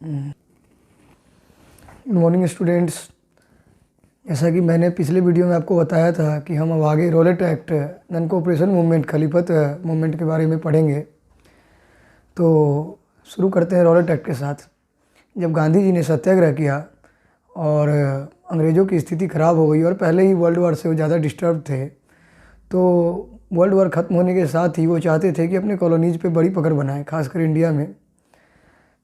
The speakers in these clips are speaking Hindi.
Good morning students. जैसा कि मैंने पिछले वीडियो में आपको बताया था कि हम अब आगे Rowlatt Act, non cooperation movement, Khilafat movement के बारे में पढ़ेंगे। तो शुरू करते हैं रॉलेट एक्ट के साथ। जब गांधी जी ने सत्याग्रह किया और अंग्रेज़ों की स्थिति ख़राब हो गई और पहले ही वर्ल्ड वार से वो ज़्यादा डिस्टर्ब थे, तो वर्ल्ड वार ख़त्म होने के साथ ही वो चाहते थे कि अपने कॉलोनीज़ पे बड़ी पकड़ बनाएं, खासकर इंडिया में।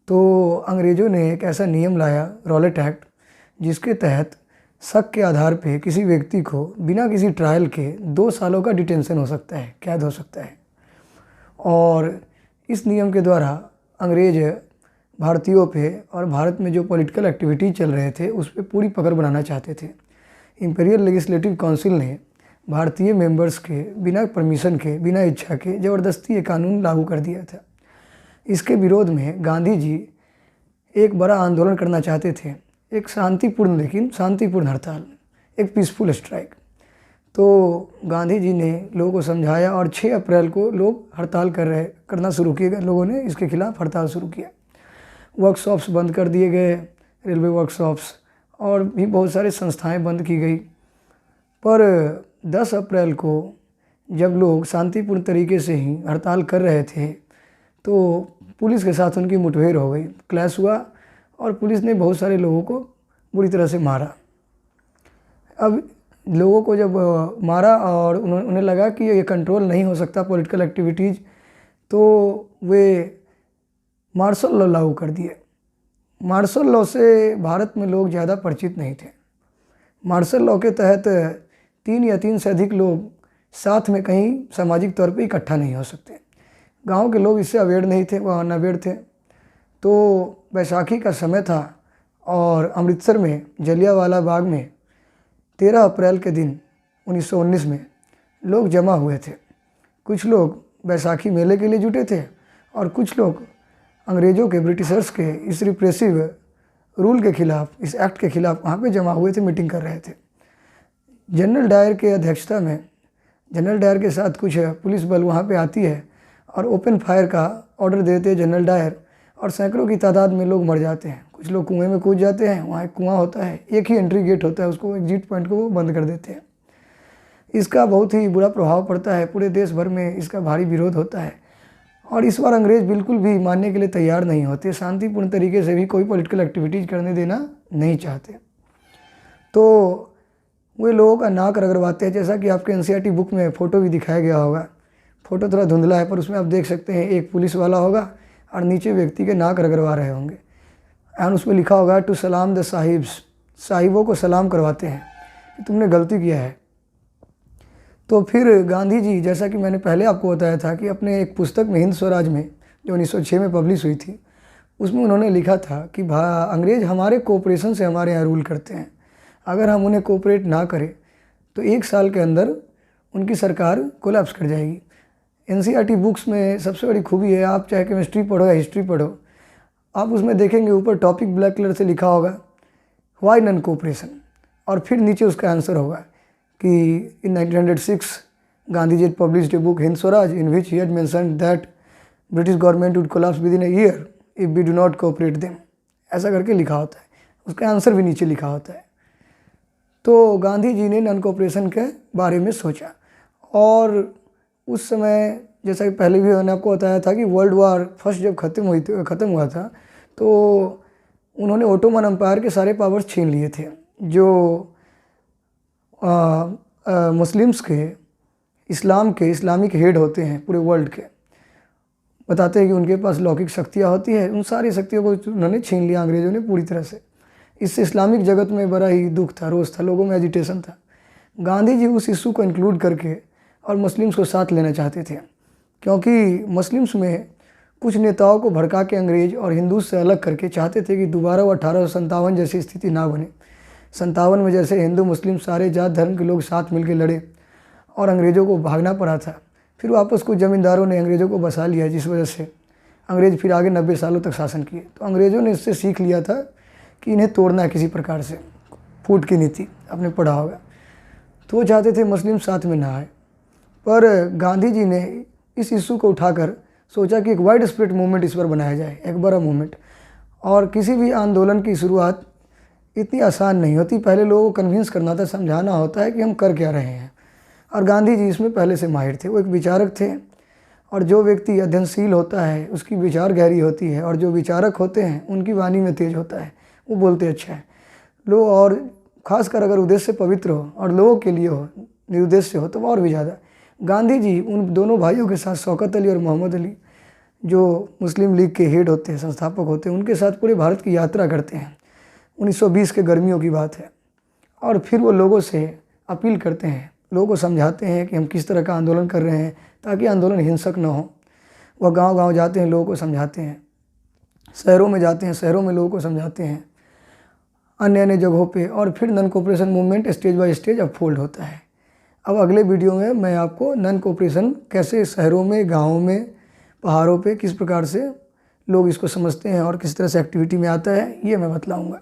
तो अंग्रेज़ों ने एक ऐसा नियम लाया, रॉलेट एक्ट, जिसके तहत शक के आधार पे किसी व्यक्ति को बिना किसी ट्रायल के 2 सालों का डिटेंशन हो सकता है, कैद हो सकता है। और इस नियम के द्वारा अंग्रेज़ भारतीयों पे और भारत में जो पॉलिटिकल एक्टिविटी चल रहे थे उस पर पूरी पकड़ बनाना चाहते थे। इंपीरियल लेजिस्लेटिव काउंसिल ने भारतीय मेंबर्स के बिना परमिशन के, बिना इच्छा के ज़बरदस्ती ये कानून लागू कर दिया था। इसके विरोध में गांधी जी एक बड़ा आंदोलन करना चाहते थे, एक शांतिपूर्ण, लेकिन शांतिपूर्ण हड़ताल, एक पीसफुल स्ट्राइक। तो गांधी जी ने लोगों को समझाया और 6 अप्रैल को लोग हड़ताल करना शुरू किए गए। लोगों ने इसके खिलाफ हड़ताल शुरू किया। वर्कशॉप्स बंद कर दिए गए, रेलवे वर्कशॉप्स, और भी बहुत सारी संस्थाएं बंद की गई। पर 10 अप्रैल को जब लोग शांतिपूर्ण तरीके से ही हड़ताल कर रहे थे तो पुलिस के साथ उनकी मुठभेड़ हो गई, क्लैश हुआ और पुलिस ने बहुत सारे लोगों को बुरी तरह से मारा। अब लोगों को जब मारा और उन्हें लगा कि ये कंट्रोल नहीं हो सकता पॉलिटिकल एक्टिविटीज़, तो वे मार्शल लॉ लागू कर दिए। मार्शल लॉ से भारत में लोग ज़्यादा परिचित नहीं थे। मार्शल लॉ के तहत 3 या 3 से अधिक लोग साथ में कहीं सामाजिक तौर पे इकट्ठा नहीं हो सकते। गांव के लोग इससे अवेयर नहीं थे, वह अनअवेयर थे। तो बैसाखी का समय था और अमृतसर में जलियांवाला बाग में 13 अप्रैल के दिन 1919 में लोग जमा हुए थे। कुछ लोग बैसाखी मेले के लिए जुटे थे और कुछ लोग अंग्रेज़ों के, ब्रिटिशर्स के इस रिप्रेसिव रूल के खिलाफ, इस एक्ट के खिलाफ वहाँ पे जमा हुए थे, मीटिंग कर रहे थे। जनरल डायर के अध्यक्षता में, जनरल डायर के साथ कुछ पुलिस बल वहाँ पे आती है और ओपन फायर का ऑर्डर देते हैं जनरल डायर, और सैकड़ों की तादाद में लोग मर जाते हैं। कुछ लोग कुएं में कूद जाते हैं, वहाँ एक कुआं होता है, एक ही एंट्री गेट होता है, उसको एग्जिट पॉइंट को वो बंद कर देते हैं। इसका बहुत ही बुरा प्रभाव पड़ता है, पूरे देश भर में इसका भारी विरोध होता है। और इस बार अंग्रेज़ बिल्कुल भी मानने के लिए तैयार नहीं होते, शांतिपूर्ण तरीके से भी कोई पॉलिटिकल एक्टिविटीज़ करने देना नहीं चाहते। तो वे लोगों का नाक रगड़वाते हैं, जैसा कि आपके एनसीईआरटी बुक में फ़ोटो भी दिखाया गया होगा। फ़ोटो थोड़ा धुंधला है पर उसमें आप देख सकते हैं एक पुलिस वाला होगा और नीचे व्यक्ति के नाक रगड़वा रहे होंगे, और उसमें लिखा होगा टू सलाम द साहिब्स, साहिबों को सलाम करवाते हैं कि तुमने गलती किया है। तो फिर गांधी जी, जैसा कि मैंने पहले आपको बताया था कि अपने एक पुस्तक में, हिंद स्वराज में, जो 1906 में पब्लिश हुई थी, उसमें उन्होंने लिखा था कि अंग्रेज़ हमारे कोऑपरेशन से हमारे यहाँ रूल करते हैं, अगर हम उन्हें कोऑपरेट ना करें तो 1 साल के अंदर उनकी सरकार कोलैप्स कर जाएगी। एनसीईआरटी बुक्स में सबसे बड़ी खूबी है, आप चाहे केमिस्ट्री पढ़ो या हिस्ट्री पढ़ो, आप उसमें देखेंगे ऊपर टॉपिक ब्लैक कलर से लिखा होगा व्हाई नॉन कोऑपरेशन, और फिर नीचे उसका आंसर होगा कि in 1906 Gandhi ji published a book Hind Swaraj in which he had mentioned that British government would collapse within a year if we do not cooperate them, ऐसा करके लिखा होता है, उसका आंसर भी नीचे लिखा होता है। तो गांधी जी ने नॉन कोऑपरेशन के बारे में सोचा, और उस समय, जैसा कि पहले भी मैंने आपको बताया था कि वर्ल्ड वार फर्स्ट जब ख़त्म हुआ था तो उन्होंने ओटोमन एम्पायर के सारे पावर्स छीन लिए थे। जो मुस्लिम्स के, इस्लामिक हेड होते हैं पूरे वर्ल्ड के, बताते हैं कि उनके पास लौकिक शक्तियाँ होती है, उन सारी शक्तियों को उन्होंने छीन लिया अंग्रेज़ों ने पूरी तरह से। इससे इस्लामिक जगत में बड़ा ही दुख था, रोष था, लोगों में एजिटेशन था। गांधी जी उस इशू को इंक्लूड करके और मुस्लिम्स को साथ लेना चाहते थे, क्योंकि मुस्लिम्स में कुछ नेताओं को भड़का के अंग्रेज और हिंदू से अलग करके चाहते थे कि दोबारा वो 1857 जैसी स्थिति ना बने। 57 में जैसे हिंदू मुस्लिम सारे जात धर्म के लोग साथ मिलकर लड़े और अंग्रेज़ों को भागना पड़ा था, फिर वापस कुछ ज़मींदारों ने अंग्रेज़ों को बसा लिया, जिस वजह से अंग्रेज़ फिर आगे 90 सालों तक शासन किए। तो अंग्रेज़ों ने इससे सीख लिया था कि इन्हें तोड़ना है किसी प्रकार से, फूट की नीति आपने पढ़ा होगा। तो वो चाहते थे मुस्लिम साथ में ना आए, पर गांधी जी ने इस इशू को उठाकर सोचा कि एक वाइड स्प्रेड मूवमेंट इस पर बनाया जाए, एक बड़ा मूवमेंट। और किसी भी आंदोलन की शुरुआत इतनी आसान नहीं होती। पहले लोगों को कन्विंस करना था, समझाना होता है कि हम कर क्या रहे हैं। और गांधी जी इसमें पहले से माहिर थे। वो एक विचारक थे, और जो व्यक्ति अध्ययनशील होता है उसकी विचार गहरी होती है, और जो विचारक होते हैं उनकी वाणी में तेज होता है, वो बोलते अच्छा है लोग। और ख़ासकर अगर उद्देश्य पवित्र हो और लोगों के लिए हो, निरुद्देश्य हो, तो और भी ज़्यादा। गांधी जी उन दोनों भाइयों के साथ, शौकत अली और मोहम्मद अली, जो मुस्लिम लीग के हेड होते हैं, संस्थापक होते हैं, उनके साथ पूरे भारत की यात्रा करते हैं। 1920 के गर्मियों की बात है। और फिर वो लोगों से अपील करते हैं, लोगों को समझाते हैं कि हम किस तरह का आंदोलन कर रहे हैं ताकि आंदोलन हिंसक न हो। वह गांव-गांव जाते हैं, लोगों को समझाते हैं। शहरों में जाते हैं, शहरों में लोगों को समझाते हैं, अन्य अन्य जगहों पे। और फिर non cooperation movement stage by stage upfold होता है। अब अगले वीडियो में मैं आपको नन कोऑपरेशन कैसे शहरों में, गाँवों में, पहाड़ों पे किस प्रकार से लोग इसको समझते हैं और किस तरह से एक्टिविटी में आता है, ये मैं बतलाऊँगा।